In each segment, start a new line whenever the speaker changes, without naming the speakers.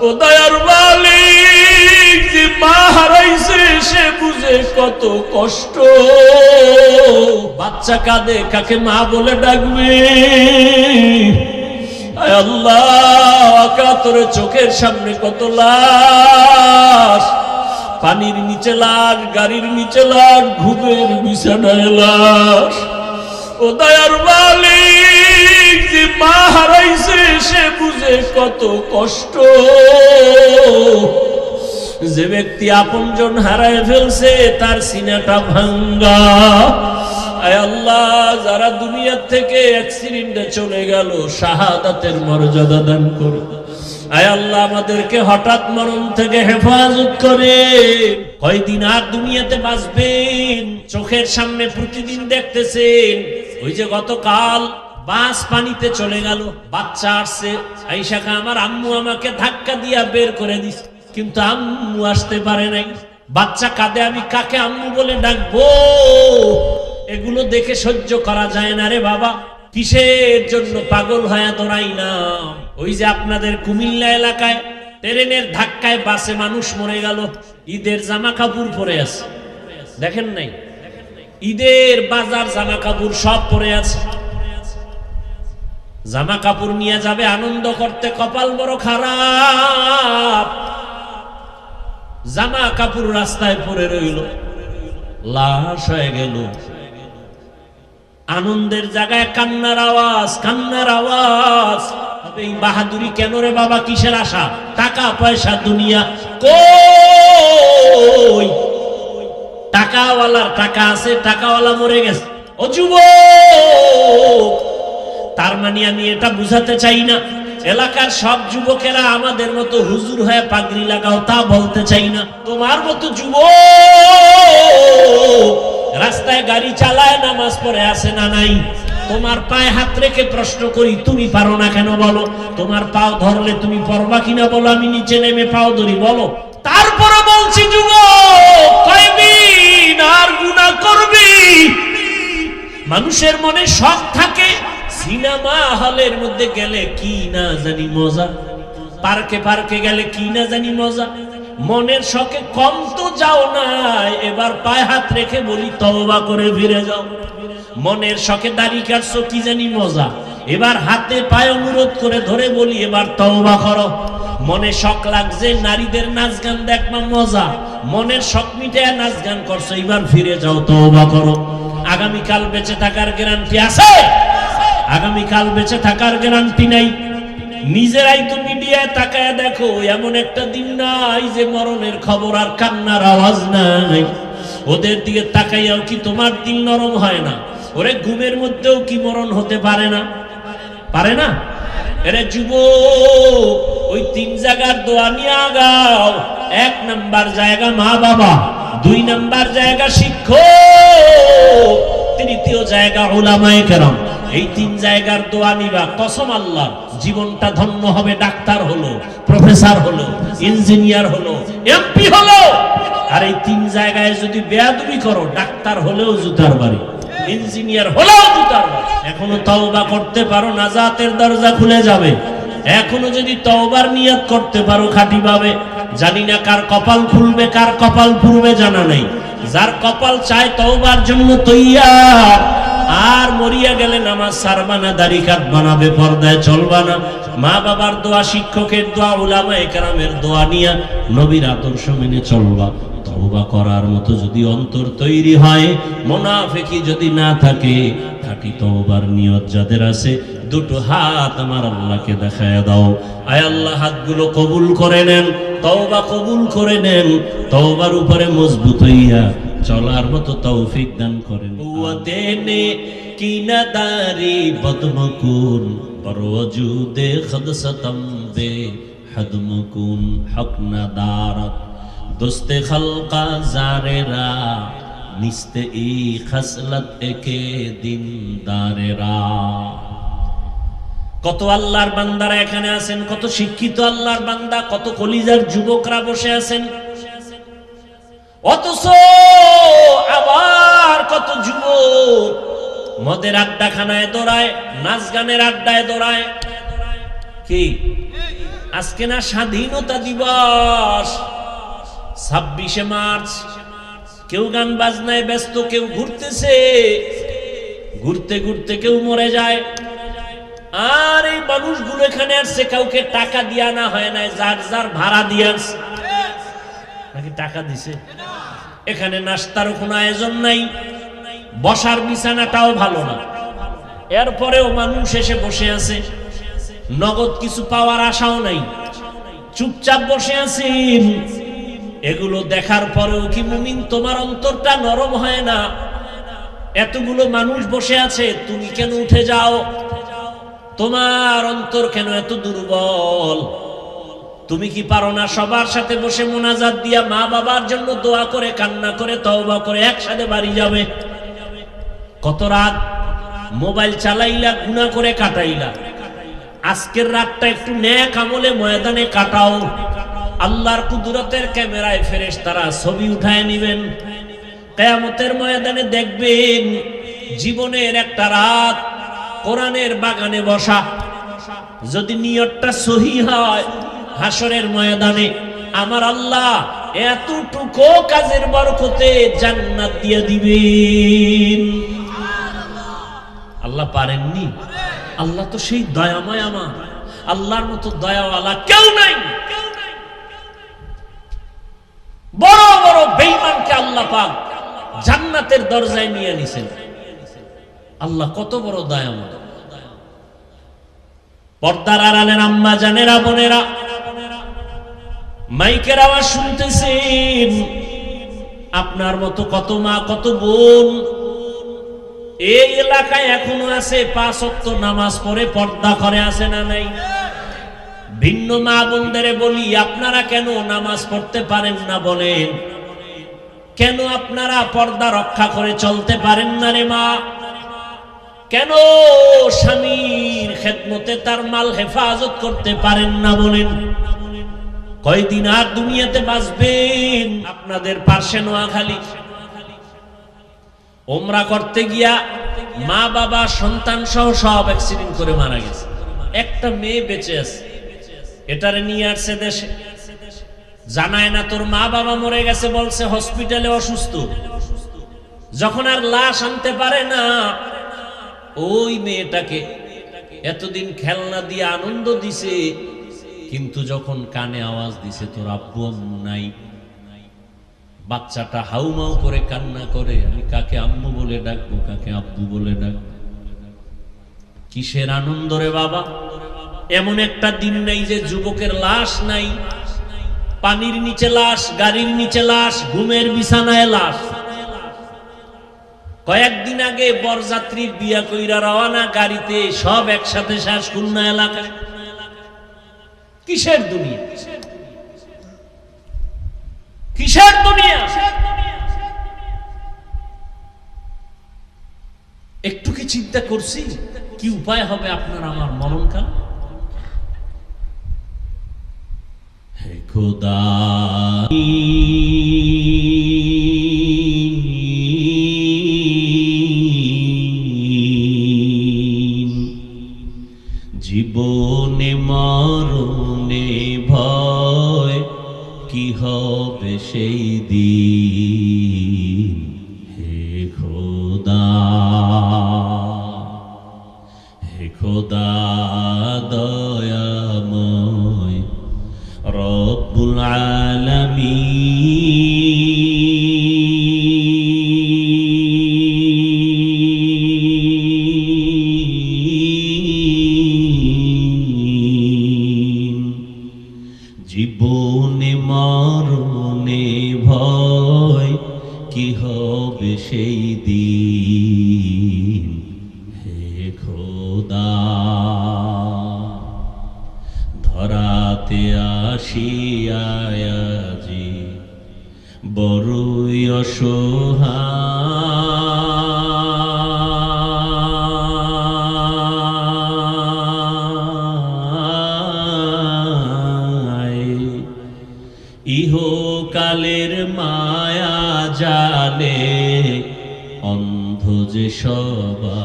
ও দয়ার মালিক, যে মা হারাইছে সে বুঝে কত কষ্ট। বাচ্চা কাঁদে, কাকে মা বলে ডাকবে? আয় আল্লাহ, কাতরে চোখের সামনে কত লাশ, পানির নিচে লাশ, গাড়ির নিচে লাশ, ঘুমের বিছানায় লাশ। ও দয়ার মালিক, যে মা হারাইছে সে বুঝে কত কষ্ট। যে ব্যক্তি আপনজন হারায় ফেলছে তার সিনাটা ভাঙ্গা। আয় আল্লাহ, যারা দুনিয়া থেকে অ্যাক্সিডেন্টে চলে গেল, শাহাদাতের মর্যাদা দান করো। আয় আল্লাহ, আমাদেরকে হঠাৎ মরণ থেকে হেফাজত করে। কয়দিন আর দুনিয়াতে বাঁচবেন? চোখের সামনে প্রতিদিন দেখতেছেন। ওই যে গতকাল বাস পানিতে চলে গেল, বাচ্চা আসছে, আইসাকা আমার আম্মু আমাকে ধাক্কা দিয়া বের করে দিছে, কিন্তু আম্মু আসতে পারে নাই। বাচ্চা কাঁদে, আমি কাকে আম্মু বলে ডাকবো? এগুলো দেখে সহ্য করা যায় না রে বাবা। কিসের জন্য পাগল হয়ে দৌড়াই না? ওই যে আপনাদের কুমিল্লা এলাকায় ট্রেনের ধাক্কায় বাসে মানুষ মরে গেল, ঈদের জামা কাপড় পরে আছে, দেখেন নাই? ঈদের বাজার জামা কাপড় সব পরে আছে। জামা কাপড় নিয়ে যাবে আনন্দ করতে, কপাল বড় খারাপ। জামা কাপড় রাস্তায় পরে রইল, লাশ হয়ে গেল। আনন্দের জায়গায় কান্নার আওয়াজ, কান্নার আওয়াজ। এই বাহাদুরি কেন রে বাবা? কিসের আশা? টাকা পয়সা দুনিয়া কই? টাকাওয়ালার টাকা আছে, টাকাওয়ালা মরে গেছে। ও যুবক, তার মানে আমি এটা বুঝাতে চাই না এলাকার সব যুবকেরা আমাদের মতো হুজুর হয়ে পাগড়ি লাগাও, তা বলতে চাই না। তোমার মতো যুবক রাস্তায় গাড়ি চালায়, নামাজ পড়ে আছে না নাই? তোমার পায়ে হাত রেখে প্রশ্ন করি, তুমি পারো না কেন বলো? তোমার পাও ধরলে তুমি পারবা কিনা বলো? আমি নিচে নেমে পাও ধরি বলো? তারপরে বলছি যুবক, কয়দিন আর গুনাহ করবি? মানুষের মনে শখ থাকে, সিনেমা হলের মধ্যে গেলে কি না জানি মজা, পার্কে পার্কে গেলে কি না জানি মজা। মনের শখে কম তো যাও না, এবার পায়ে হাত রেখে বলি তওবা করে ফিরে যাও। মনের শখে দাড়ি কাটছো, কি জানি মজা, এবার হাতে পায়ে অনুরোধ করে ধরে বলি এবার তওবা করো। মনে শখ লাগছে নারীদের নাচ গান দেখবা, মজা, মনের শখ মিটায় নাচ গান করছো, এবার ফিরে যাও, তওবা করো। আগামীকাল বেঁচে থাকার গ্যারান্টি আছে? আগামীকাল বেঁচে থাকার গ্যারান্টি নাই। নিজেরাই তো মিডিয়ায় তাকায় দেখো, এমন একটা দিন নাই যে মরণের খবর আর কান্নার আওয়াজ নাই। ওদের দিকে তাকাইয়াও কি তোমার দিল নরম হয় না? ওরে ঘুমের মধ্যেও কি মরণ হতে পারে না? পারে না? এরে যুবক, ওই তিন জায়গার দোয়া নিয়ে আগাও। এক নাম্বার জায়গা মা বাবা, দুই নাম্বার জায়গা শিক্ষক, তৃতীয় জায়গা উলামায়ে কেরাম। এই তিন জায়গার দোয়া নিবা, কসম আল্লাহ জীবনটা ধন্য হবে। ডাক্তার হলো, প্রফেসর হলো, ইঞ্জিনিয়ার হলো, এমপি হলো। আর এই তিন জায়গায় যদি বেয়াদবি করো, ডাক্তার হলেও জুতার বাড়ি, ইঞ্জিনিয়ার হলেও জুতার বাড়ি। এখনো তওবা করতে পারো, নাজাতের দরজা খুলে যাবে। এখনো যদি তওবার নিয়ত করতে পারো, খাঁটি ভাবে। জানি না কার কপাল খুলবে, কার কপাল পুরবে জানা নেই। যার কপাল চায় তওবার জন্য তৈয়ার। আর মরিয়া গেলে নামাজ ছাড়বা না, দাড়ি কাটবা না, বেপরদায় চলবা না। মা বাবার দোয়া, শিক্ষকের দোয়া, উলামায়ে কেরামের দোয়া নিয়া নবীর আদর্শ মেনে চলবা। তওবা করার মতো যদি অন্তর তৈরি হয়, মুনাফিকি যদি না থাকে, খাঁটি তওবার নিয়ত যাদের আছে, দুটো হাত আমার আল্লাহকে দেখায় দাও। আয় আল্লাহ, হাতগুলো কবুল করে নেন, তওবা কবুল করে নেন, তওবার উপরে মজবুত হইয়া চলার মতো তৌফিক দান করেন। ওয়াদেনে কি নাদারি বদমকুন পরওজুদে খদসতম বে হদমকুন হক নাদারত দোস্তে খলকা জারেরা নিস্তে ই খসলত একে দিন দারেরা। কত আল্লাহর বান্দারা এখানে আছেন, কত শিক্ষিত আল্লাহর বান্দা, কত কলিজার যুবকরা বসে আছেন, অথচ আবার কত যুবক মদের আড্ডাখানায় দৌড়ায়, নাচ গানের আড্ডায় দৌড়ায়। কি আজকে না স্বাধীনতা দিবস 26শে মার্চ, কেউ গান বাজনায় ব্যস্ত, কেউ ঘুরতেছে, ঘুরতে ঘুরতে কেউ মরে যায়। আর এই মানুষগুলো এখানে আসছে, কাউকে টাকা দিয়া না হয় না, যার যার ভাড়া দিয়ে আসছে। নাকি টাকা দিছে? এখানে নাস্তার কোনো আয়োজন নাই, বসার বিছানাটাও ভালো না, এরপরেও মানুষ এসে বসে আছে, নগদ কিছু পাওয়ার আশাও নাই, চুপচাপ বসে আছেন। এগুলো দেখার পরেও কি মুমিন তোমার অন্তরটা নরম হয় না? এতগুলো মানুষ বসে আছে, তুমি কেন উঠে যাও? তোমার অন্তর কেন এত দুর্বল? তুমি কি পারো না সবার সাথে বসে মোনাজাত দিয়া মা বাবার জন্য দোয়া করে, কান্না করে, তওবা করে একসাথে বাড়ি যাবে? কত রাত মোবাইল চালাইলা, গুনাহ করে কাটাইলা। আজকের রাতটা একটু নেক আমলে ময়দানে কাটাও। আল্লাহর কুদরতের ক্যামেরায় ফেরেশতারা ছবি উঠায় নেবেন। কিয়ামতের ময়দানে দেখবেন জীবনের একটা রাত কোরআনের বাগানে বসা। যদি নিয়তটা সহিহ হয়, হাসরের ময়দানে আমার আল্লাহ এতটুকু কাজের বরকতে জান্নাত দিয়ে দিবেন। আল্লাহ পারেননি? আল্লাহ তো সেই দয়াময়। আমার আল্লাহর মতো দয়াওয়ালা কেউ নাই। বড় বড় বেঈমানকে আল্লাহ পাক জান্নাতের দরজায় নিয়ে নিছেন। আল্লাহ কত বড় দয়াময়। পর্দার আড়ালের আম্মা জানেরা, বোনেরা, মাইকের আওয়াজ শুনতেছেন, আপনার মতো কত মা, কত বোন এই এলাকায় এখনো আছে 5 ওয়াক্ত নামাজ পড়ে পর্দা করে, আছে না নাই? ভিন্ন মা বোনদের বলি, আপনারা কেন নামাজ পড়তে পারেন না বলেন? কেন আপনারা পর্দা রক্ষা করে চলতে পারেন না রে মা? কেন স্বামীর খেদমতে তার মাল হেফাজত করতে পারেন না বলেন? কয়দিন আর দুনিয়াতে বাঁচবেন? আপনাদের পাশে নোয়াখালী ওমরা করতে গিয়া মা বাবা সন্তান সহ সব অ্যাক্সিডেন্ট করে মারা গেছে, একটা মেয়ে বেঁচে আছে। এটারে নিয়ে আসছে দেশে, জানায় না তোর মা বাবা মরে গেছে, বলছে হসপিটালে অসুস্থ। যখন আর লাশ আনতে পারে না, ওই মেয়েটাকে এতদিন খেলনা দিয়ে আনন্দ দিছে, কিন্তু যখন কানে আওয়াজ দিছে তোর আব্বু আম্মু নাই, বাচ্চাটা হাউমাউ করে কান্না করে, আমি কাকে আম্মু বলে ডাকবো, কাকে আব্বু বলে ডাকবো? কিসের আনন্দ রে বাবা? এমন একটা দিন নাই যে যুবকের লাশ নাই, পানির নিচে লাশ, গাড়ির নিচে লাশ, ঘুমের বিছানায় লাশ। কয়েকদিন আগে বরযাত্রীর বিয়া কইরা রওনা গাড়িতে, সব একসাথে শেষ খুলনা এলাকায়। কিসের দুনিয়া? কিসের দুনিয়া? একটু কি চিন্তা করছি কি উপায় হবে আপনার আমার মরণকাল? হে খোদা, জীবনে মরণে ভয়, কি হবে সেই দিন? হে খোদা, হে খোদা দয়াময় রব্বুল আলামিন, জীবনে মরণে ভয়, কি হবে সেই দিন? হে খোদা, ধরাতে আসিয়াজি বড়ই অসহায়, ইহকালের মায়া জালে অন্ধ যে সবাই।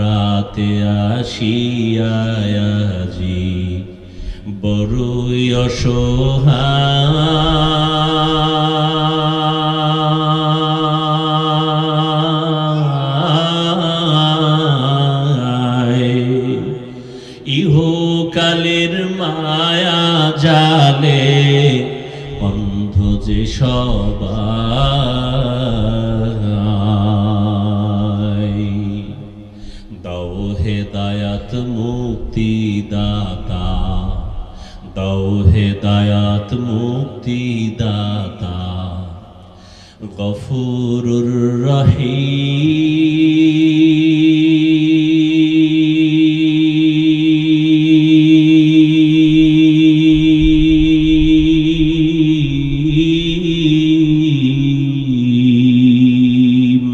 হারাতে আসিয়াজি বড়ই অসহায় ইহকালের মায়া জালে অন্ধ যে সবাই দাও হেদায়াত মুক্তি দাতা দাও হেদায়াত মুক্তি দাতা গফুরুর রহিম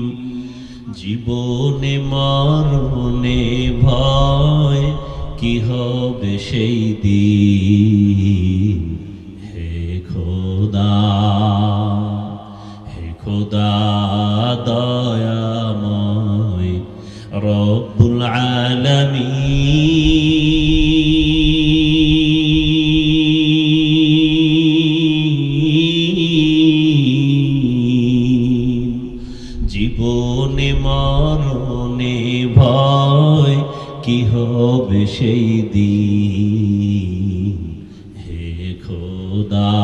জীবনে মরণে ভয় কি হবে সেই দিন হে খোদা দয়াময় রব্বুল আলামিন জীবনে মরণে ভয় কি হবে সেই দিন হে খোদা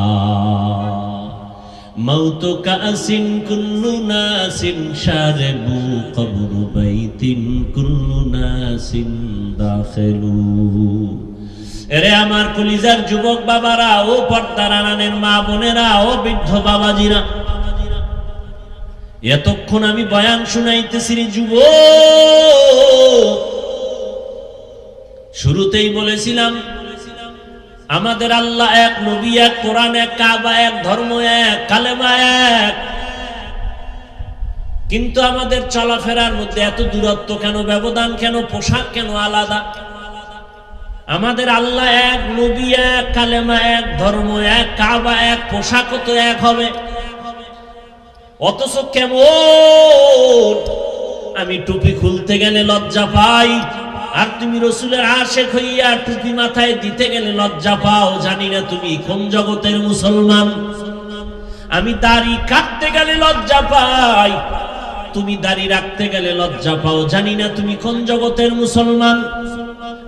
মৌত কাসিন কুল্লু নাসিন শারবু কবর বাইতিন কুল্লু নাসিন দাখিলু এরে আমার কলিজার যুবক বাবারা ও পর্দার আড়ালের মা বোনেরা ও বৃদ্ধ বাবাজিরা এতক্ষণ আমি বয়ান শুনাইতেছি রে যুবক শুরুতেই বলেছিলাম আমাদের আল্লাহ এক, নবী এক, কোরআন এক, কাবা এক, ধর্ম এক, কালেমা এক, কিন্তু আমাদের চলাফেরার মধ্যে এত দূরত্ব কেন, ব্যবধান কেন, পোশাক কেন আলাদা? আমাদের আল্লাহ এক, নবী এক, কালেমা এক, ধর্ম এক, কাবা এক, পোশাকও তো এক হবে, অথচ কেমন আমি টুপি খুলতে গেলে লজ্জা পাই, আর তুমি রসুলের আশেক হইয়া টুপি মাথায় দিতে গেলে লজ্জা পাও। জানি না তুমি কোন জগতের মুসলমান। আমি দাড়ি কাটতে গেলে লজ্জা পাই, তুমি দাড়ি রাখতে গেলে লজ্জা পাও। জানি না তুমি কোন জগতের মুসলমান।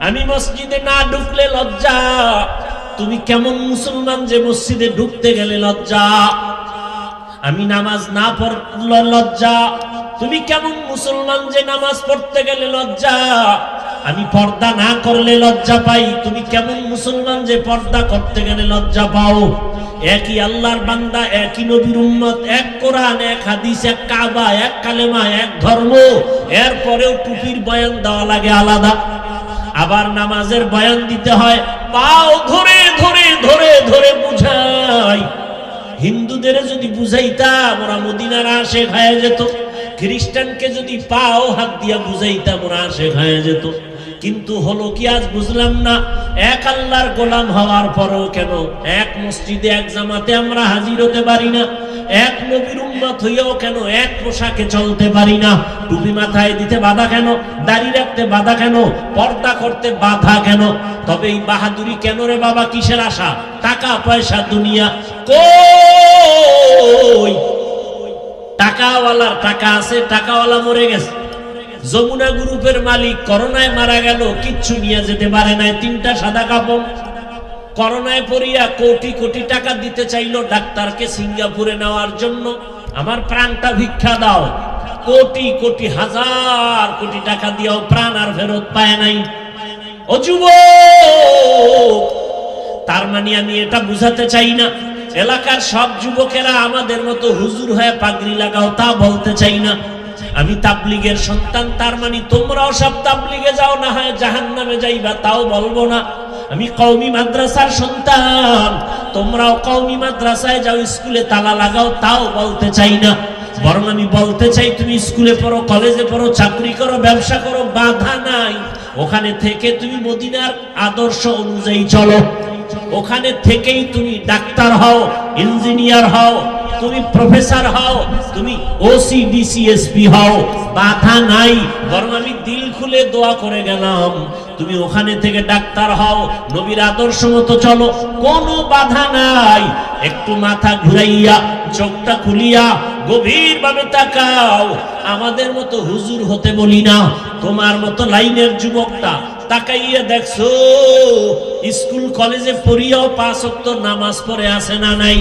আমি মসজিদে না ঢুকলে লজ্জা, তুমি কেমন মুসলমান যে মসজিদে ঢুকতে গেলে লজ্জা। আমি নামাজ না পড়লে লজ্জা, তুমি কেমন মুসলমান যে নামাজ পড়তে গেলে লজ্জা। আমি পর্দা না করলে লজ্জা পাই, তুমি কেমন মুসলমান যে পর্দা করতে গেলে লজ্জা পাও। একই আল্লাহর বান্দা, একই নবীর উম্মত, এক কোরআন, এক হাদিস, এক কাবা, এক কালেমা, এক ধর্ম, এরপরেও টুপির বয়ান দেওয়া লাগে আলাদা। আবার নামাজের বয়ান দিতে হয়, পাও ধরে ধরে ধরে ধরে বুঝাই। হিন্দুদের যদি বুঝাইতাম ওরা মদিনার আশেক হয়ে যেত, খ্রিস্টানকে যদি পাও হাত দিয়া বুঝাইতাম ওরা আশেক হয়ে যেত। কিন্তু হলো কি আজ বুঝলাম না, এক আল্লাহর গোলাম হওয়ার পরেও কেন এক মসজিদে এক জামাতে আমরা হাজির হতে পারি না, এক নবীর উম্মত হইয়াও কেন এক পোশাকে চলতে পারি না। টুপি মাথায় দিতে বাধা কেন, দাড়ি রাখতে বাধা কেন, পর্দা করতে বাধা কেন? তবে এই বাহাদুরি কেন রে বাবা? কিসের আশা? টাকা পয়সা দুনিয়া কই? টাকাওয়ালার টাকা আছে, টাকাওয়ালা মরে গেছে। যমুনা গ্রুপের মালিক করোনায় মারা গেল, কিচ্ছু নিয়ে যেতে পারে নাই, 3টা সাদা কাপড়। করোনায় পড়িয়া কোটি কোটি টাকা দিতে চাইলো ডাক্তারকে সিঙ্গাপুরে নেওয়ার জন্য। আমার প্রাণটা ভিক্ষা দাও। কোটি কোটি হাজার কোটি টাকা দিয়েও প্রাণ আর ফেরত পায় নাই। ও যুবক, তার মানে আমি এটা বুঝাতে চাই না এলাকার সব যুবকেরা আমাদের মতো হুজুর হয়ে পাগড়ি লাগাও, তা বলতে চাই না। আমি তাবলীগের সন্তান, তার মানে তোমরাও সব তাবলীগে যাও, না হয় জাহান্নামে যাইবা, তাও বলবো না। আমি কওমি মাদ্রাসার সন্তান, তোমরাও কওমি মাদ্রাসায় যাও, স্কুলে তালা লাগাও, তাও বলতে চাই না। বরং আমি বলতে চাই তুমি স্কুলে পড়ো, কলেজে পড়ো, চাকরি করো, ব্যবসা করো, বাধা নাই। ওখানে থেকে তুমি মদিনার আদর্শ অনুযায়ী চলো। ওখানে থেকেই তুমি ডাক্তার হও, ইঞ্জিনিয়ার হও, তুমি প্রফেসর হও, তুমি ওসি ডিসিএসপি হও, বাধা নাই। বরং আমি দিল খুলে দোয়া করে গেলাম, তুমি ওখানে থেকে ডাক্তার হও, নবীর আদর্শ মতো চলো, কোনো বাধা নাই। একটু মাথা ঘুরাইয়া চোখটা খুলিয়া গভীর ভাবে তাকাও। আমাদের মতো হুজুর হতে বলি না, তোমার মতো লাইনের যুবকটা তাকাইয়া দেখছো স্কুল কলেজে পড়িয়াও 5 ওয়াক্ত নামাজ পড়ে আছে না নাই?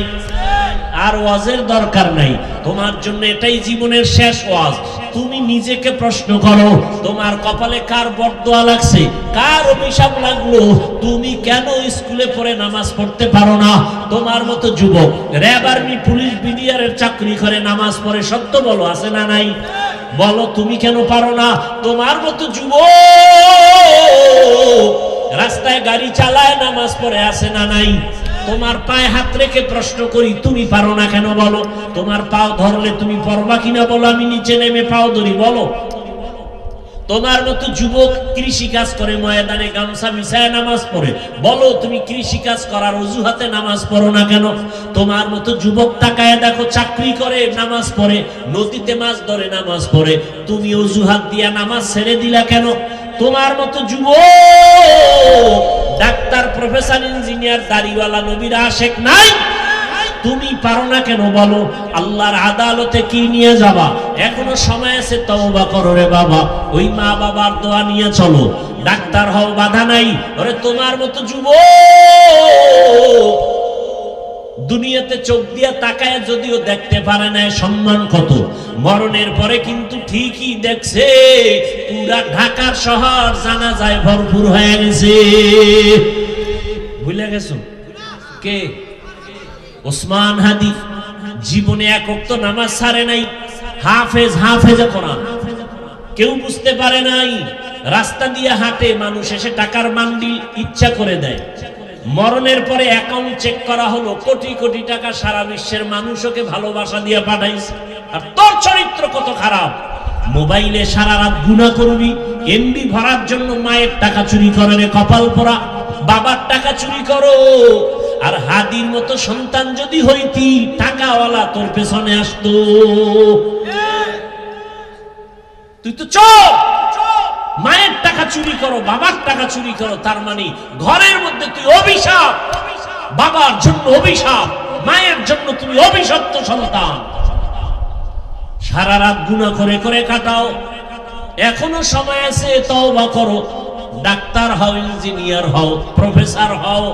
আর ওয়াজের দরকার নাই, তোমার জন্য এটাই জীবনের শেষ ওয়াজ। তুমি নিজেকে প্রশ্ন করো, তোমার কপালে কার বরদোয়া লাগছে, কার অভিশাপ লাগলো? তুমি কেন স্কুলে পড়ে নামাজ পড়তে পারো না? তোমার মতো যুবক র্যাব, আর্মি, পুলিশ, বিডিআরের চাকরি করে নামাজ পড়ে, সত্য বলো, আছে না নাই? বলো তুমি কেন পারো না? তোমার মতো যুবক রাস্তায় গাড়ি চালায় নামাজ পড়ে, আছে না নাই? তোমার পায়ে হাত রেখে প্রশ্ন করি, তুমি পারো না কেন বলো? তোমার পাও ধরলে তুমি পারবা কিনা বলো? আমি নিচে নেমে পাও ধরি, বলো। তোমার মতো যুবক কৃষি কাজ করে ময়দানে গামছা মিছায় নামাজ পড়ে, বলো তুমি কৃষি কাজ করার অজুহাতে নামাজ পড়ো না কেন? তোমার মতো যুবক তাকায় দেখো চাকরি করে নামাজ পড়ে, নদীতে মাছ ধরে নামাজ পড়ে, তুমি অজুহাত দিয়া নামাজ ছেড়ে দিলা কেন? তোমার মতো যুবক ডাক্তার, প্রফেসর, ইঞ্জিনিয়ার, দাড়িওয়ালা, নবীর আশেক নাই, তুমি পারো না কেন বলো? আল্লাহর আদালতে কি নিয়ে যাবা? এখনো সময় আছে, তওবা করো রে বাবা, ওই মা বাবার দোয়া নিয়ে চলো, ডাক্তার হও, বাধা নাই। ওরে তোমার মতো যুবক দুনিয়াতে চোখ দিয়া তাকায় যদিও দেখতে পারে না সম্মান কত, মরণের পরে কিন্তু ঠিকই দেখছে পুরা ঢাকার শহর জানাজায় ভরপুর হয়ে গেছে। ভুলে গেছো কে? ওসমান হাদি জীবনে এক ওয়াক্ত নামাজ ছাড়ে নাই, হাফেজে কোরআন, কেউ বুঝতে পারে নাই। রাস্তা দিয়ে হাঁটে, মানুষ এসে টাকার মান্ডিল ইচ্ছা করে দেয়। মরণের পরে অ্যাকাউন্ট চেক করা হলো, কোটি কোটি টাকা সারা বিশ্বের মানুষ ওকে ভালোবাসা দিয়ে পাঠাইছে। আর তোর চরিত্র কত খারাপ, মোবাইলে সারা রাত গুনাহ করবি, এমবি ভরার জন্য মায়ের টাকা চুরি করে রে কপাল পোড়া, বাবার টাকা চুরি করো। আর হাদির মতো সন্তান যদি হইতি, টাকাওয়ালা তোর পেছনে আসতো। তুই তো চোর, মায়ের টাকা চুরি করো, বাবার টাকা চুরি করো, তার মানে ঘরের মধ্যে তুই অভিশাপ, বাবার জন্য অভিশাপ, মায়ের জন্য তুমি অভিশপ্ত সন্তান। সারা রাত গুনাহ করে করে কাটাও, এখনো সময় আছে, তওবা করো, ডাক্তার হও, ইঞ্জিনিয়ার হও, প্রফেসর হও,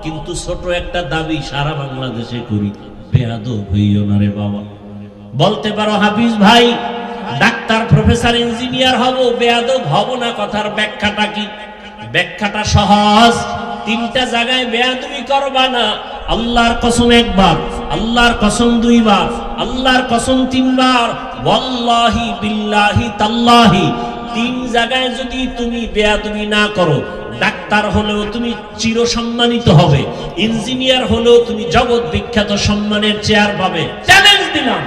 কিন্তু ছোট একটা দাবি সারা বাংলাদেশে করি, বেয়াদব হইও না রে বাবা। বলতে পারো হাফিজ ভাই ডাক্তার, প্রফেসর, ইঞ্জিনিয়ার হব, বেয়াদব হব না, কথার ব্যাখ্যাটা কি? ব্যাখ্যাটা সহজ, 3টা জায়গায় বেয়াদবি করবা না। আল্লাহর কসম একবার, আল্লাহর কসম 2 বার, আল্লাহর কসম 3 বার, ওয়াল্লাহি বিল্লাহি তাল্লাহি। 3 জায়গায় যদি তুমি বেয়াদবি না করো, ডাক্তার হলেও তুমি চির সম্মানিত হবে, ইঞ্জিনিয়ার হলেও তুমি জগৎ বিখ্যাত সম্মানের চেয়ার পাবে, চ্যালেঞ্জ দিলাম।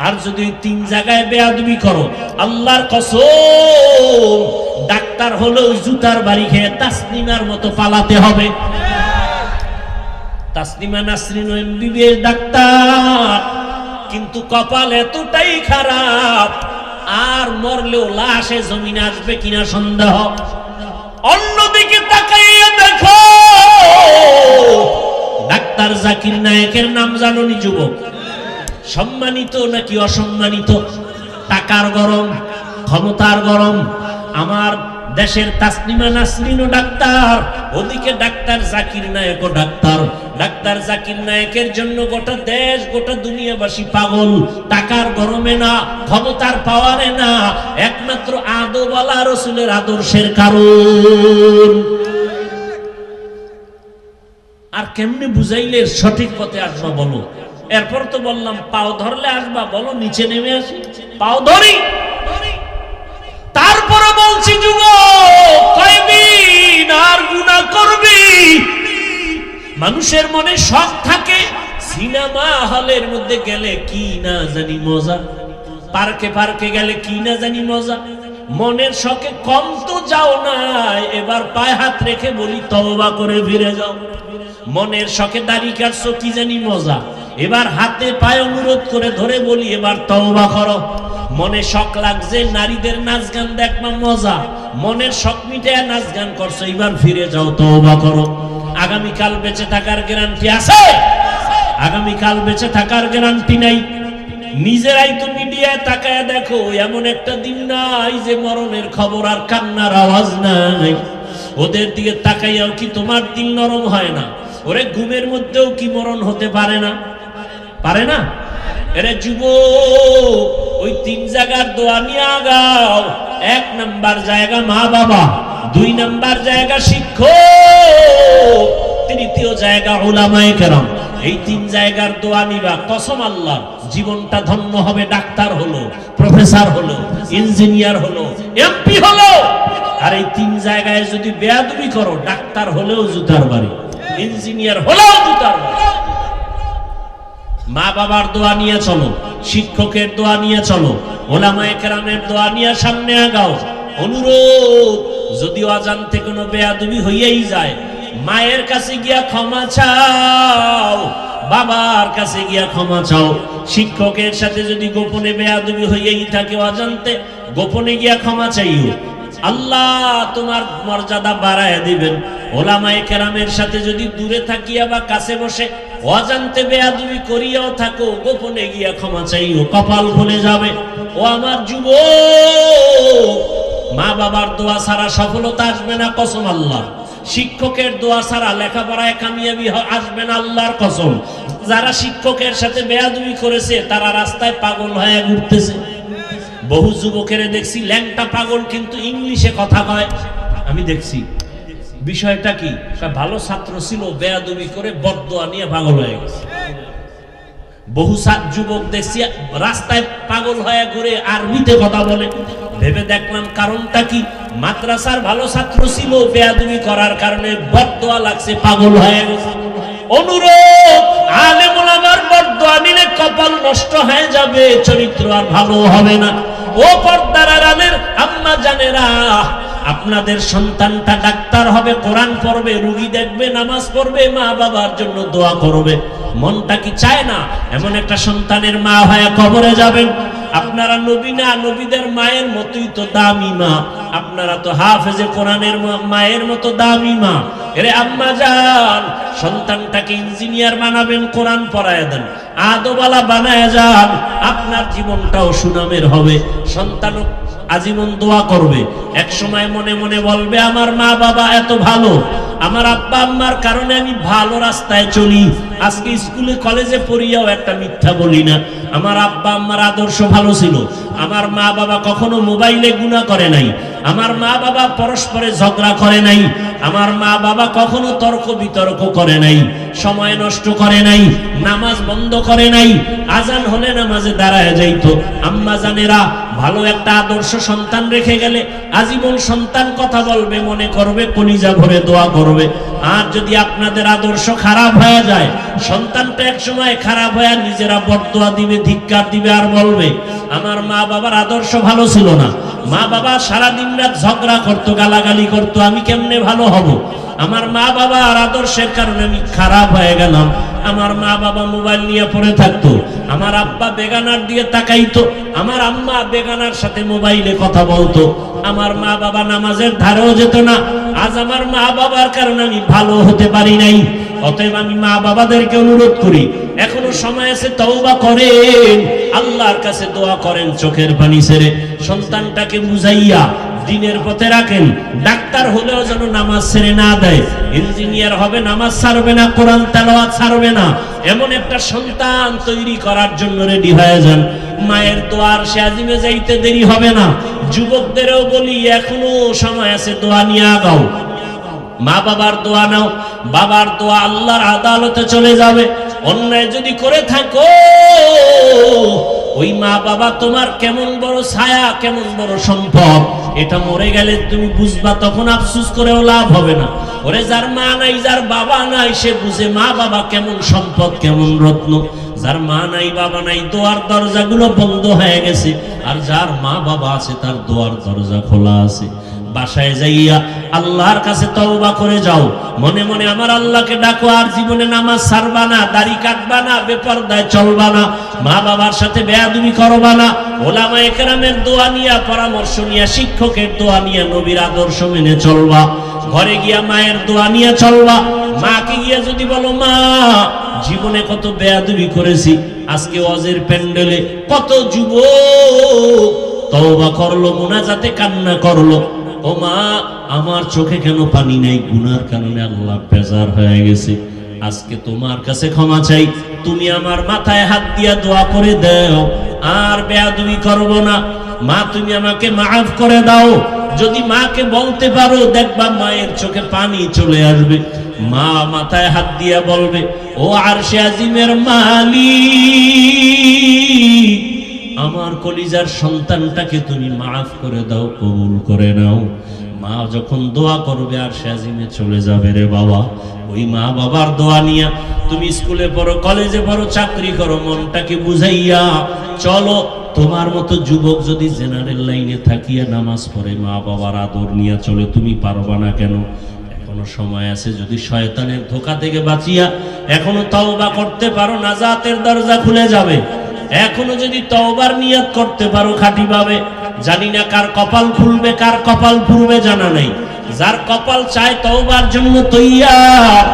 আর যদি 3 জায়গায় বেয়াদবি করো, আল্লাহর কসম ডাক্তার হলেও জুতার বাড়ি খেয়ে তাসনিমার মতো পালাতে হবে। তাসনিমা নাসরিন এমবিবিএস ডাক্তার, কিন্তু কপাল এতটাই খারাপ, আর মরলেও লাশে জমিনে আসবে কিনা সন্দেহ। অন্যদিকে তাকাইয়া দেখো, ডাক্তার জাকির নায়েকের নাম জানোনি যুবক? সম্মানিত নাকি অসম্মানিত? টাকার গরম, ক্ষমতার গরম। আমার দেশের তাসনিমা নাসরিনও ডাক্তার, ওদিকে ডাক্তার জাকির নায়েকও ডাক্তার। ডাক্তার জাকির নায়েকের জন্য গোটা দেশ, গোটা দুনিয়াবাসী পাগল। টাকার গরমে না, ক্ষমতার পাওয়ারে না, একমাত্র আদওয়ালা রাসূলের আদর্শের কারণ। আর কেমনে বুঝাইলে সঠিক পথে আসবা বলো? এরপর তো বললাম পাও ধরলে আসবা, বলো নিচে নেমে আসি, পাও ধরি। তারপরে বলছি যুবক, কয়দিন আর গুনাহ করবি? মানুষের মনে শখ থাকে, সিনেমা হলের মধ্যে গেলে কি না জানি মজা, পার্কে পার্কে গেলে কি না জানি মজা। মনের শখে কম তো যাও না, এবার পায়ে হাত রেখে বলি তওবা করে ফিরে যাও। মনের শখে দাড়ি কাটছো, কি জানি মজা, এবার হাতে পায়ে অনুরোধ করে ধরে বলি এবার তওবা করো। মনে শখ লাগছে নারীদের নাচ গান দেখবা মজা, মনের শখ মিটায় নাচ গান করছো, এবার ফিরে যাও, তওবা করো। আগামীকাল বেঁচে থাকার গ্যারান্টি আছে? আগামীকাল বেঁচে থাকার গ্যারান্টি নাই। নিজেরাই তো মিডিয়ায় তাকায় দেখো, এমন একটা দিন নাই যে মরণের খবর আর কান্নার আওয়াজ নাই। ওদের দিকে তাকাইয়াও কি তোমার দিল নরম হয় না? ওরে ঘুমের মধ্যেও কি মরণ হতে পারে না? পারে না? এরে যুবক, ওই 3 জায়গার দোয়া নিয়ে আগাও। 1 নাম্বার জায়গা মা বাবা, 2 নাম্বার জায়গা শিক্ষক, 3য় জায়গা উলামায়ে কেরাম। এই 3 জায়গার দোয়া নিবা, কসম আল্লাহ জীবনটা ধন্য হবে। ডাক্তার হলো, প্রফেসর হলো, ইঞ্জিনিয়ার হলো, এমপি হলো। আর এই 3 জায়গায় যদি বেয়াদবি করো, ডাক্তার হলেও জুতার বাড়ি, ইঞ্জিনিয়ার হলেও জুতার বাড়ি। মা বাবার দোয়া নিয়ে চলো, শিক্ষকের দোয়া নিয়ে চলো, ওলামায়ে কেরামের দোয়া নিয়ে সামনে আগাও। অনুরোধ, যদিও অজান্তে কোনো বেয়াদবি হইয়াই যায়, মায়ের কাছে গিয়া ক্ষমা চাও, বাবার কাছে গিয়া ক্ষমা চাও। শিক্ষকের সাথে যদি গোপনে বেয়াদবি হইয়াই থাকে অজান্তে, গোপনে গিয়া ক্ষমা চাইও, আল্লাহ তোমার মর্যাদা বাড়ায় দিবেন। ওলামায়ে কেরামের সাথে যদি দূরে থাকিয়া বা কাছে বসে অজান্তে বেয়াদবি করিয়াও থাকো, গোপনে গিয়া ক্ষমা চাইও, কপাল খুলে যাবে। ও আমার যুবক, মা বাবার দোয়া ছাড়া সফলতা আসবে না, কসম আল্লাহ। শিক্ষকের দোয়া ছাড়া লেখাপড়ায় কামিয়াবি আসবে না, আল্লাহর কসম। যারা শিক্ষকের সাথে বেয়াদবি করেছে তারা রাস্তায় পাগল হয়ে ঘুরতেছে। বহু যুবকের দেখছি ল্যাংটা পাগল, কিন্তু ইংলিশে কথা কয়। আমি দেখছি বিষয়টা কি, ভালো ছাত্র ছিল, বেয়াদবি করে বদদোয়া নিয়ে পাগল হয়ে গেছে। বহু যুবক দেখছি রাস্তায় পাগল হয়ে ঘুরে, আরবিতে কথা বলে। ভেবে দেখলাম কারণটা কি? মাদ্রাসার ভালো ছাত্র ছিল, বেয়াদবি করার কারণে বদদোয়া লাগছে, পাগল হয়ে গেছে। অনুরোধ, আলেম ওলামার বদদোয়া নিলে কপাল নষ্ট হয়ে যাবে, চরিত্র আর ভালো হবে না। ও পর্দার আড়ালের আম্মা জানেরা, আপনাদের সন্তানটা ডাক্তার হবে, কোরআন পড়বে, রোগী দেখবে, নামাজ পড়বে, মা বাবার জন্য দোয়া করবে। মনটা কি চায় না এমন একটা সন্তানের মা হয়ে কবরে যাবেন? আপনারা নবী না, নবীদের মায়ের মতোই তো দামি মা। আপনারা তো হাফেজে কোরআনের মায়ের মতো দামি মা। এরে আম্মা জান, সন্তানটাকে ইঞ্জিনিয়ার বানাবেন, কোরআন পড়ায় দেন, আদওয়ালা বানায় যান, আপনার জীবনটাও সুনামের হবে। সন্তান আজীবন দোয়া করবে, এক সময় মনে মনে বলবে আমার মা বাবা এত ভালো, আমার আব্বা আম্মার কারণে আমি ভালো রাস্তায় চলি। আজকে স্কুলে কলেজে পড়িয়াও একটা মিথ্যা বলি না। আমার আব্বা আম্মার আদর্শ ভালো ছিল, আমার মা বাবা কখনো মোবাইলে গুনাহ করে নাই, আমার মা বাবা পরস্পরে ঝগড়া করে নাই, আমার মা বাবা কখনো তর্ক বিতর্ক করে নাই, সময় নষ্ট করে নাই, নামাজ বন্ধ করে নাই, আজান হলে নামাজে দাঁড়ায় যাইতো। আম্মা জানেরা, ভালো একটা আদর্শ সন্তান রেখে গেলে আজীবন সন্তান কথা বলবে, মনে করবে, কলিজা ভরে দোয়া করবে। আর যদি আপনাদের আদর্শ খারাপ হয়ে যায়, সন্তানটা এক সময় খারাপ হয়ে নিজেরা বদদোয়া দিবে, ধিক্কার দিবে, আর বলবে আমার মা বাবার আদর্শ ভালো ছিল না, মা বাবা সারা দিন রাত ঝগড়া করতো, গালাগালি করতো, আমি কেমনে ভালো হব? আমার মা বাবার আদর্শের কারণে আমি খারাপ হয়ে গেলাম। আমার মা বাবা মোবাইল নিয়ে পড়ে থাকতো, আমার আব্বা বেগানার দিকে তাকাইতো, আমার আম্মা বেগানার সাথে মোবাইলে কথা বলতো, আমার মা বাবা নামাজের ধারেও যেত না। আজ আমার মা বাবার কারণে আমি ভালো হতে পারি নাই। অতএব আমি মা বাবাদেরকে অনুরোধ করি, এখনো সময় আছে, তওবা করেন, আল্লাহর কাছে দোয়া করেন, চোখের পানি ছেড়ে সন্তানটাকে বুঝাইয়া দিনের পথে রাখেন। ডাক্তার হলেও যেন নামাজ ছেড়ে না দেয়, ইঞ্জিনিয়ার হবে নামাজ ছাড়বে না, কোরআন তেলাওয়াত ছাড়বে না, এমন একটা সন্তান তৈরি করার জন্য রেডি হয়ে যান। মায়ের দোয়ার সে আজিমে যাইতে দেরি হবে না। যুবকদেরও বলি, এখনো সময় আছে, দোয়া নিয়ে আগাও, মা বাবার দোয়া নাও। বাবার দোয়া আল্লাহর আদালতে চলে যাবে। অন্যায় যদি করে থাকো, ওই মা বাবা তোমার কেমন বড় ছায়া, কেমন বড় সম্পদ, এটা মরে গেলে তুমি বুঝবা, তখন আফসোস করেও লাভ হবে না। ওরে যার মা নাই, যার বাবা নাই, সে বুঝে মা বাবা কেমন সম্পদ, কেমন রত্ন। যার মা নাই, বাবা নাই, দোয়ার দরজাগুলো বন্ধ হয়ে গেছে। আর যার মা বাবা আছে, তার দোয়ার দরজা খোলা আছে। বাসায় যাইয়া আল্লাহর কাছে তওবা করে যাও, মনে মনে আমার আল্লাহকে ডাকো। আর জীবনে নামাজ ছাড়বা না, দাড়ি কাটবা না, বেপরদায় চলবা না, মা বাবার সাথে বেয়াদবি করবা না, ওলামায়ে কেরামের দোয়া নিয়া, পরামর্শ নিয়া, শিক্ষকের দোয়া নিয়া, নবীর আদর্শ মেনে চলবা। ঘরে গিয়া মায়ের দোয়া নিয়ে চলবা। মাকে গিয়া যদি বলো, মা জীবনে কত বেয়াদবি করেছি, আজকে ওয়াজের প্যান্ডেলে কত যুবক তওবা করলো, মুনাজাতে কান্না করলো, ও মা আমার চোখে কেন পানি নাই, গুনার কারণে আল্লাহ বেজার হয়ে গেছে, আজকে তোমার কাছে ক্ষমা চাই, তুমি আমার মাথায় হাত দিয়া দোয়া করে দাও, আর বেয়াদবি করব না, মা তুমি আমাকে মাফ করে দাও। যদি মাকে বলতে পারো, দেখবা মায়ের চোখে পানি চলে আসবে। মা মাথায় হাত দিয়া বলবে, ও আরশে আজিমের মালিক, আমার কলিজার সন্তানটাকে তুমি মাফ করে দাও, কবুল করে নাও। মা যখন দোয়া করবে আরশে আজিমে চলে যাবে রে বাবা। ওই মা বাবার দোয়া নিয়া তুমি স্কুলে পড়ো, কলেজে পড়ো, চাকরি করো, মনটাকে বুঝাইয়া চলো। তোমার মতো যুবক যদি জেনারেল লাইনে থাকিয়া নামাজ পড়ে, মা বাবার আদর নিয়ে চলে, তুমি পারবা না কেন? এখনো সময় আছে, যদি শয়তানের ধোঁকা থেকে বাঁচিয়া এখনো তওবা করতে পারো, নাজাতের দরজা খুলে যাবে। এখনো যদি তওবার নিয়ত করতে পারো, খাঁটি ভাবে, জানি না কার কপাল খুলবে কার কপাল ফুরবে জানা নাই, যার কপাল চায় তওবার জন্য তৈয়ার।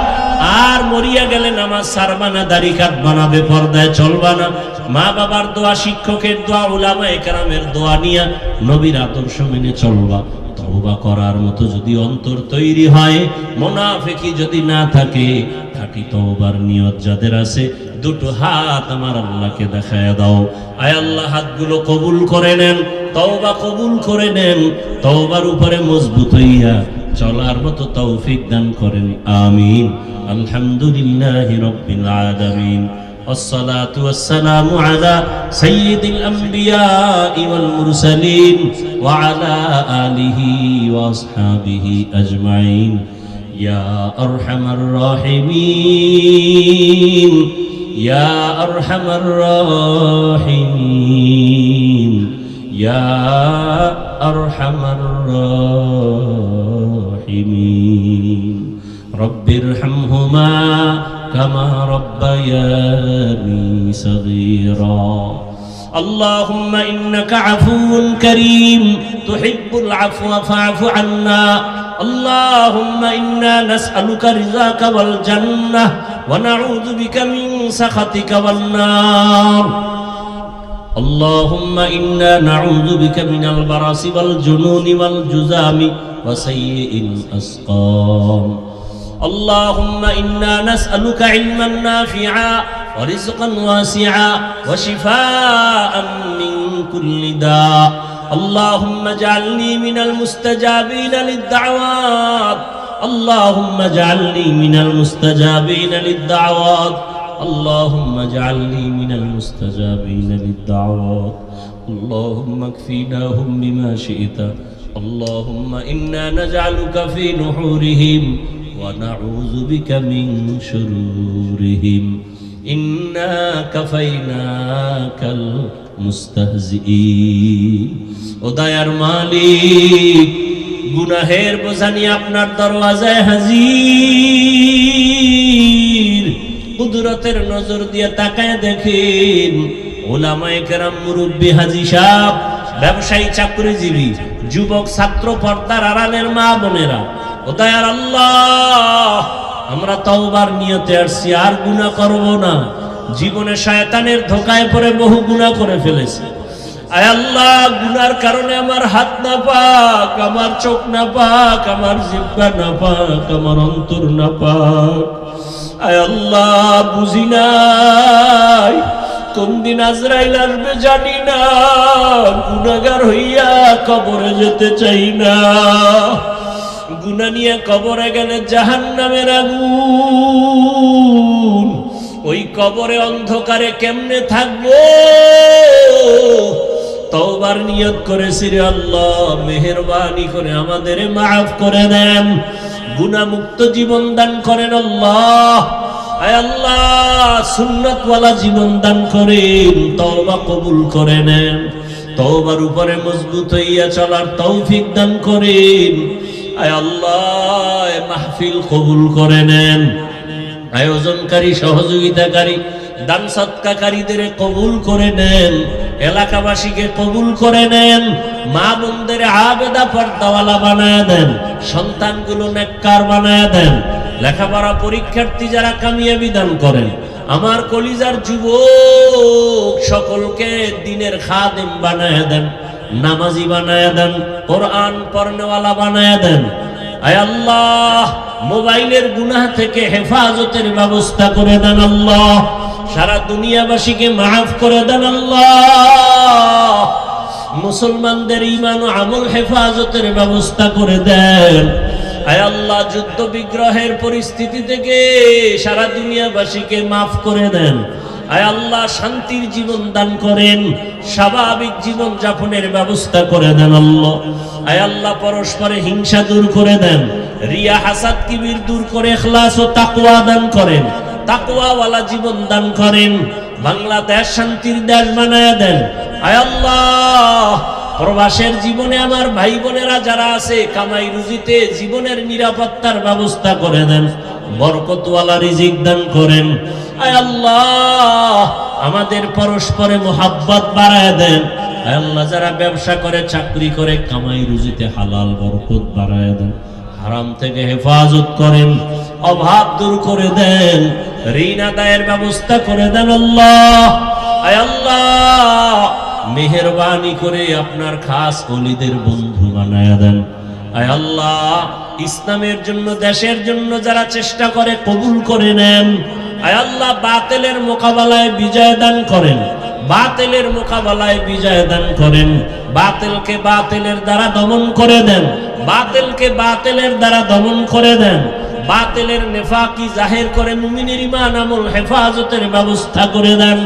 আর মরিয়া গেলে নামাজ ছাড়বা না, দাড়ি কাটবা না, বেপরদায় চলবা না। মা বাবার দোয়া, শিক্ষকের দোয়া, উলামায়ে কেরামের দোয়া নিয়া নবীর আদর্শ মেনে চলবা। তওবা করার মতো যদি অন্তর তৈরি হয়, মুনাফিকি যদি না থাকে, খাঁটি তওবার নিয়ত যাদের আছে, দুটো হাত আমার আল্লাহকে দেখায় দাও। আয় আল্লাহ, হাতগুলো কবুল করে নেন, তওবা কবুল করে নেন, তওবার উপরে মজবুত হইয়া চলার মতো তৌফিক দান করেন, আমিন। আলহামদুলিল্লাহি রাব্বিল আলামিন। والصلاة والسلام على سيد الأنبياء والمرسلين وعلى آله وأصحابه أجمعين يا أرحم الراحمين يا أرحم الراحمين يا أرحم الراحمين رب ارحمهما كما ربياني صغيرا اللهم إنك عفو كريم تحب العفو فاعف عنا اللهم إنا نسألك رضاك والجنة ونعوذ بك من سخطك والنار اللهم إنا نعوذ بك من البرص والجنون والجذام وسيء الأسقام اللهم إنا نسألك علما نافعا ورزقا واسعا وشفاء من كل داء اللهم اجعلني من المستجابين للدعوات اللهم اجعلني من المستجابين للدعوات اللهم اجعلني من المستجابين للدعوات اللهم اكفيناهم بما شئت اللهم إنا نجعلك في نحورهم ونعوذ بك من شرورهم إنا كفيناك المستهزئين ও দয়ার মালিক গুনাহের বোঝা নিয়ে আপনার দরওয়াজায় হাজির কুদরতের নজর দিয়ে তাকায় দেখেন উলামায়ে কেরাম মুরব্বি হাজী সাহেব ব্যবসায়ী চাকরিজীবী যুবক ছাত্র পর্দার আড়ালের মা বোনেরা ও দয়ার আল্লাহ আমরা তওবার নিয়তে আসছি আর গুনাহ করব না জীবনে শয়তানের ধোঁকায় পড়ে বহু গুনাহ করে ফেলেছি আয় আল্লাহ গুনার কারণে আমার হাত না পাক আমার চোখ না পাক আমার জিহ্বা না পাক আমার অন্তর না পাক আয় আল্লাহ বুঝি নাই কোন দিন আজরাইল আসবে জানি না গুনাহগার হইয়া কবরে যেতে চাই না গুনাহ নিয়ে কবরে গেলে জাহান্নামের আগুন ওই কবরে অন্ধকারে কেমনে থাকবো তওবার নিয়ত করেছি রে আল্লাহ মেহেরবানি করে আমাদের মাফ করে দেন গুনাহ মুক্ত জীবন দান করেন আল্লাহ আয় আল্লাহ সুন্নাত ওয়ালা জীবন দান করেন তওবা কবুল করে নেন তওবার উপরে মজবুত হইয়া চলার তৌফিক দান করেন আয় আল্লাহ মাহফিল কবুল করে নেন আয়োজনকারী সহযোগিতাকারী দান সৎকারীদের কবুল করে নেন, এলাকাবাসীকে কবুল করে নেন, মা বোনদের আবেদা পর্দাওয়ালা বানায় দেন, সন্তানগুলো নেককার বানায় দেন, লেখাপড়া পরীক্ষার্থী যারা কামিয়াবি দান করেন, আমার কলিজার যুবক সকলকে দিনের খাদেম বানায় দেন, নামাজি বানায় দেন, কোরআন পড়নেওয়ালা বানায় দেন। আয় আল্লাহ, মোবাইলের গুনাহ থেকে হেফাজতের ব্যবস্থা করে দেন আল্লাহ, সারা দুনিয়াবাসীকে মাফ করে দেন আল্লাহ, মুসলমানদের ঈমান ও আমল হেফাজতের ব্যবস্থা করে দেন। আয় আল্লাহ, যুদ্ধ বিগ্রহের পরিস্থিতি থেকে সারা দুনিয়াবাসীকে মাফ করে দেন। আয় আল্লাহ, শান্তির জীবন দান করেন, স্বাভাবিক জীবন যাপনের ব্যবস্থা করে দেন আল্লাহ। আয় আল্লাহ, পরস্পরে হিংসা দূর করে দেন, রিয়া হাসাদ কিবির দূর করে ইখলাস ও তাকওয়া দান করেন, তাকওয়াওয়ালা জীবন দান করেন। বাংলাদেশ শান্তির দেশ বানায় দেন। আয় আল্লাহ, প্রবাসের জীবনে আমার ভাই বোনেরা যারা আছে, কামাই রুজিতে জীবনের নিরাপত্তার ব্যবস্থা করে দেন, বরকতওয়ালা রিজিক দান করেন। আয় আল্লাহ, আমাদের পরস্পরে মোহাব্বত বাড়ায় দেন। আয় আল্লাহ, যারা ব্যবসা করে, চাকরি করে, কামাই রুজিতে হালাল বরকত বাড়ায় দেন, হারাম থেকে হেফাজত করেন, অভাব দূর করে দেন, ঋণ আদায়ের ব্যবস্থা করে দেন আল্লাহ। আয় আল্লাহ, মেহেরবানি করে আপনার খাস ওলিদের বন্ধু বানায় দেন। আয় আল্লাহ, ইসলামের জন্য, দেশের জন্য যারা চেষ্টা করে কবুল করে নেন। আয় আল্লাহ, বাতিলের মোকাবেলায় বিজয় দান করেন, বাতিলের মোকাবেলায় বিজয় দান করেন, বাতিলকে বাতিলের দ্বারা দমন করে দেন, বাতিলকে বাতিলের দ্বারা দমন করে দেন, বাতিলের নেফাকি জাহির করে মুমিনের ঈমান আমল হেফাজতের ব্যবস্থা করে দেন।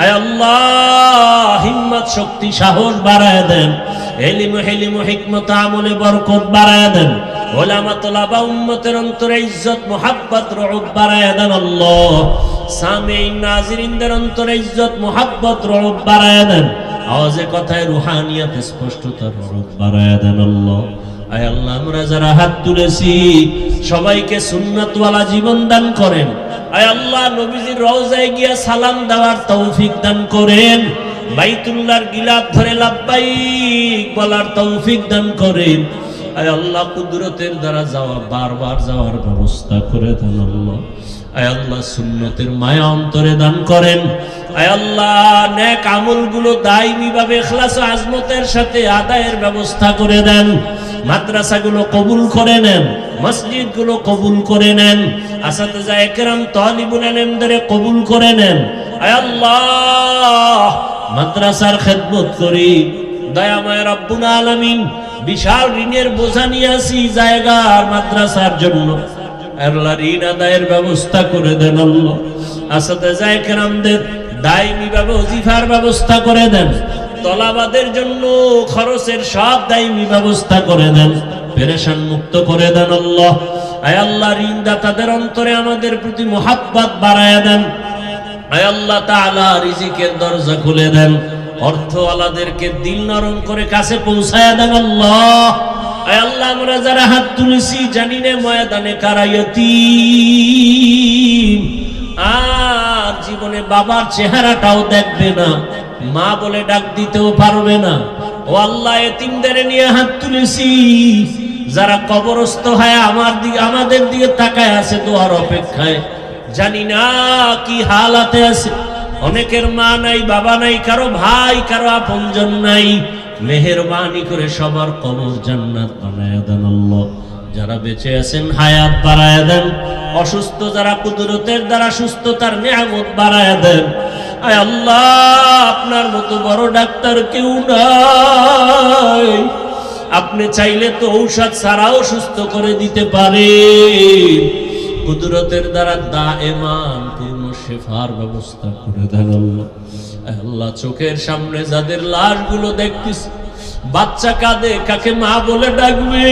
আয় আল্লাহ, হিম্মত শক্তি সাহস বাড়ায় দেন, ইলম হিলম হিকমত আমলে বরকত বাড়ায় দেন, উলামা তোলাবা উম্মতের অন্তরে ইজ্জত মুহাব্বত রউফ বাড়ায় দেন আল্লাহ, সামিঈন নাজিরিনদের অন্তরে ইজ্জত মুহাব্বত রউফ বাড়ায় দেন, আওয়াজে কথায় রুহানিয়াত স্পষ্টতার রউফ বাড়ায় দেন আল্লাহ। আয় আল্লাহ, আমরা যারা হাত তুলেছি সবাইকে সুন্নাতওয়ালা জীবন দান করেন। আয় আল্লাহ, নবীজির রওজায় গিয়া সালাম দেওয়ার তৌফিক দান করেন, বাইতুল্লাহর গিলাফ ধরে লাব্বাইক বলার তৌফিক দান করেন। আয় আল্লাহ, কুদরতের দ্বারা যাওয়া, বারবার যাওয়ার ব্যবস্থা করে দেন আল্লাহ। আয় আল্লাহ, সুন্নতের মায়া অন্তরে দান করেন। আয় আল্লাহ, নেক আমলগুলো দায়মি ভাবে ইখলাস ও আজমতের সাথে আদায়ের ব্যবস্থা করে দেন। মাদ্রাসাগুলো কবুল করে নেন, মসজিদগুলো কবুল করে নেন, আসাতিজা ইকরাম তালিবুল ইলমদের কবুল করে নেন। আয় আল্লাহ, মাদ্রাসার খেদমত করি, দয়াময় রব্বুল আলামিন, বিশাল ঋণের বোঝা নিয়ে আসি জায়গার মাদ্রাসার জন্য। আল্লাহ, ঋণ আদায়ের ব্যবস্থা করে দেন আল্লাহ। আসাতিজা ইকরামদের দায়মি ভাবে ওজিফার ব্যবস্থা করে দেন, তলাবাদের জন্য খরচের সব দায়মি ব্যবস্থা করে দেন, পেরেশান মুক্ত করে দেন আল্লাহ। আয় আল্লাহ, ঋণদাতাদের অন্তরে আমাদের প্রতি মুহাব্বত বাড়ায় দেন। আয় আল্লাহ তাআলা, রিজিকের দরজা খুলে দেন, অর্থওয়ালাদেরকে দিল নরম করে কাছে পৌঁছায় দেন আল্লাহ। আয় আল্লাহ, আমরা যারা হাত তুলেছি জানি না ময়দানে কারা ইয়তীম, আর জীবনে বাবার চেহারাটাও দেখবে না, মা বলে ডাক দিতেও পারবে না। ও আল্লাহ, এতিমদের নিয়ে হাত তুলেছি, যারা কবরস্থ হয় আমাদের দিকে তাকায় আছে দোয়ার অপেক্ষায়, জানি না কি হালাতে আছে। অনেকের মা নাই, বাবা নাই, কারো ভাই, কারো আপনজন নাই। মেহেরবানি করে সবার কবর জান্নাত বানায় দেন আল্লাহ। যারা বেঁচে আছেন হায়াত বাড়ায় দেন, অসুস্থ যারা কুদরতের দ্বারা সুস্থতার নিয়ামত বাড়ায় দেন। আয় আল্লাহ, আপনার মতো বড় ডাক্তার কেউ নাই, আপনি চাইলে তো ঔষধ ছাড়াও সুস্থ করে দিতে পারে। কুদরতের দ্বারা দায়েমান পূর্ণ শেফার ব্যবস্থা করে দেন আল্লাহ। আল্লাহ, চোখের সামনে যাদের লাশগুলো দেখতেছি, বাচ্চা কাঁদে, কাকে মা বলে ডাকবে?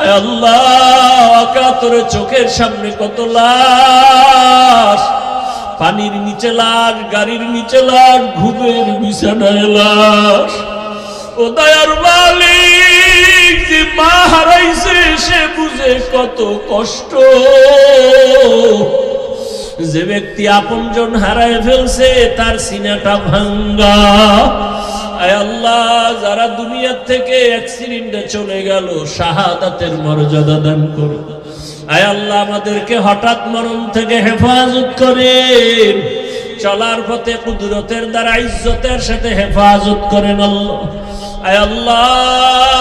আয় আল্লাহ, কাতরে চোখের সামনে কত লাশ, পানির নিচে লাশ, গাড়ির নিচে লাশ, ঘুমের বিছানায় লাশ। ও দয়ার মালিক, যে মা হারাইছে সে বুঝে কত কষ্ট। যে ব্যক্তি আপনজন হারায় ফেলছে তার সিনাটা ভাঙ্গা। আয় আল্লাহ, যারা দুনিয়া থেকে অ্যাক্সিডেন্টে চলে গেল, শাহাদাতের মর্যাদা দান করো। আয় আল্লাহ, আমাদেরকে হঠাৎ মরণ থেকে হেফাজত করেন, চলার পথে কুদরতের দ্বারা ইজ্জতের সাথে হেফাজত করেন আল্লাহ। আয় আল্লাহ,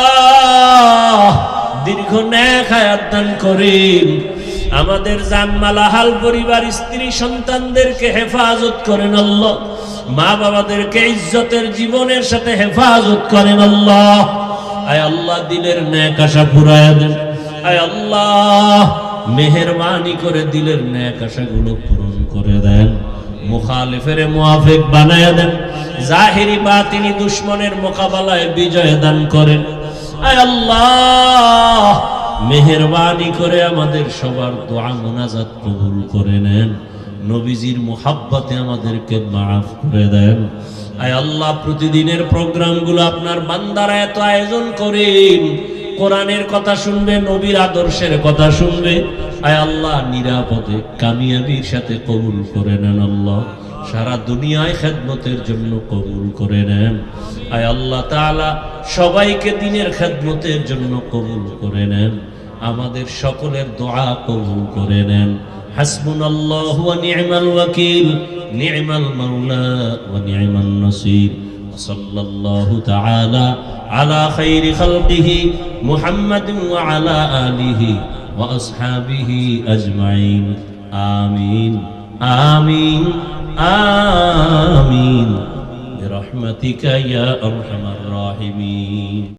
দীর্ঘ নেক হায়াত দান করেন। আমাদের জানমালা হাল পরিবার স্ত্রী সন্তানদেরকে হেফাজত করেন আল্লাহ। মা বাবাদেরকে ইজ্জতের জীবনের সাথে হেফাজত করেন আল্লাহ। আয় আল্লাহ, দিলের নেক আশা পুরায়া দেন। আয় আল্লাহ, মেহেরবানি করে দিলের নেক আশাগুলো পূরণ করে দেন। মুখালিফের মুআফিক বানায়া দেন। জাহিরি বাতিনি দুশমনের মোকাবেলায় বিজয় দান করেন। আয় আল্লাহ, মেহেরবানি করে আমাদের সবার দোয়া মুনাজাত কবুল করে নেন। নবীজির মুহাব্বতে আমাদেরকে মাফ করে দেন। আয় আল্লাহ, প্রতিদিনের প্রোগ্রামগুলো আপনার বান্দারা এত আয়োজন করেন, কোরআনের কথা শুনবে, নবীর আদর্শের কথা শুনবে। আয় আল্লাহ, নিরাপদে কামিয়াবির সাথে কবুল করে নেন আল্লাহ। সারা দুনিয়ায় খেদমতের জন্য কবুল করে নেন। আয় আল্লাহ তাআলা, সবাইকে দিনের খেদমতের জন্য কবুল করে নেন। আমাদের সকলের দোয়া কবুল করে নেন। হাসবুনাল্লাহু ওয়া নি'মাল ওয়াকিল, নি'মাল মাওলা ওয়া নি'মান নাসির। সাল্লাল্লাহু তাআলা আলা খাইরি খালকিহি মুহাম্মাদিন ওয়া আলা আলিহি ওয়া আসহাবিহি আজমাইন। আমিন আমিন আমিন বিরহমাতিকা ইয়া আরহামার রাহিমিন।